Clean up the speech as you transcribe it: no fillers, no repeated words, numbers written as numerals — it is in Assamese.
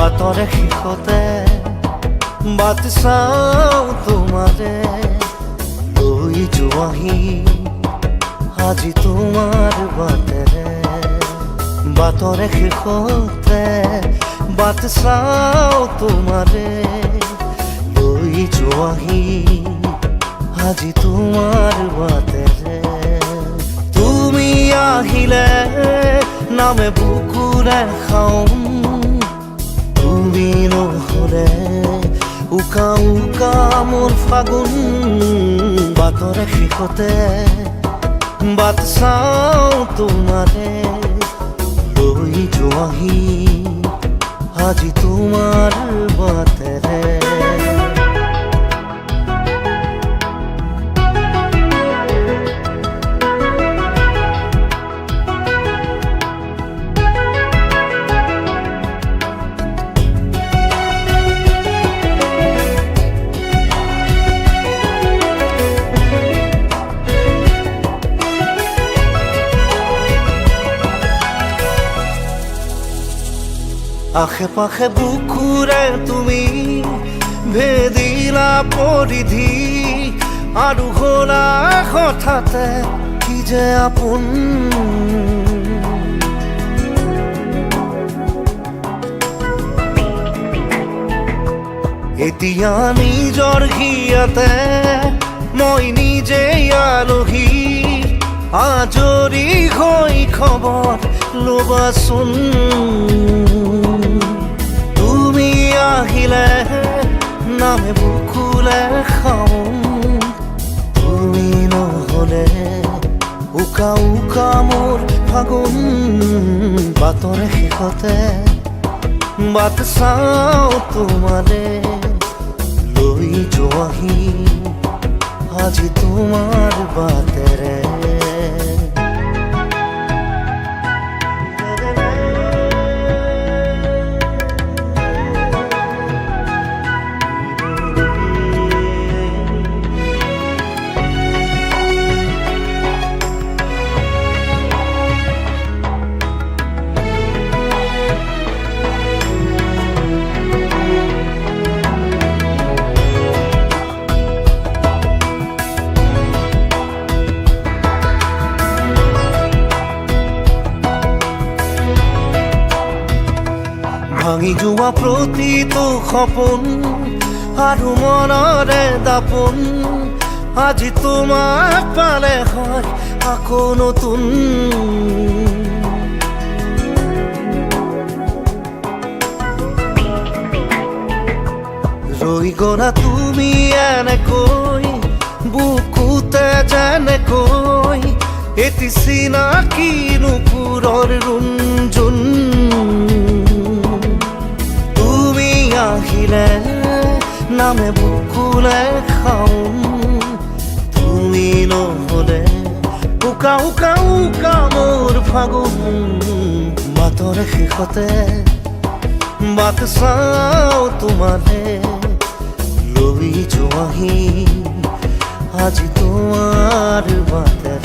বাটৰে শেষতে বাট চাওঁ তোমাৰে লৈ যোৱাহি আজি তোমাৰ বাটেৰে বাটৰে শেষতে বাট চাওঁ তোমাৰে লৈ যোৱাহি আজি তোমাৰ বাটেৰে তুমি আহিলে নামে বুকুৰে খাওঁ তুমি নহ'লে উকা উকা মোৰ ফাগুন বাটৰে শেষতে বাট চাওঁ তোমাৰে লৈ যোৱাহি আজি তোমাৰ বাটেৰে আশে পাশে বুকুৰে তুমি ভেদিলা পৰিধি আৰু হ'লা হঠাতে কি যে আপোন এতিয়া নিজৰ হিয়াতে মই নিজে আলহী আজৰি হৈ খবৰ ল'বাচোন তুমি আহিলে নামে বুকুলে খাওঁ তুমি নহ'লে উকা উকা মোৰ ফাগুন বাটৰে শেষতে বাট চাওঁ তোমাৰে লৈ যোৱাহি আজি তোমাৰ বাটেৰে ভাঙি যোৱা প্ৰতিটো সপোন আৰু মনৰে দাপোন আজি তোমাক পালে হয় আকৌ নতুন ৰৈ গ'লা তুমি এনেকৈ বুকুতে যেনেকৈ এটি চিনাকি নুপুৰৰ ৰুণজুন আহিলে নামে বুকুলে খাওঁ তুমি নহ'লে উকা উকা উকা মোৰ ফাগুন বাটৰে শেষতে বাট চাওঁ তোমাৰে লৈ যোৱাহি আজি তোমাৰ বাটেৰে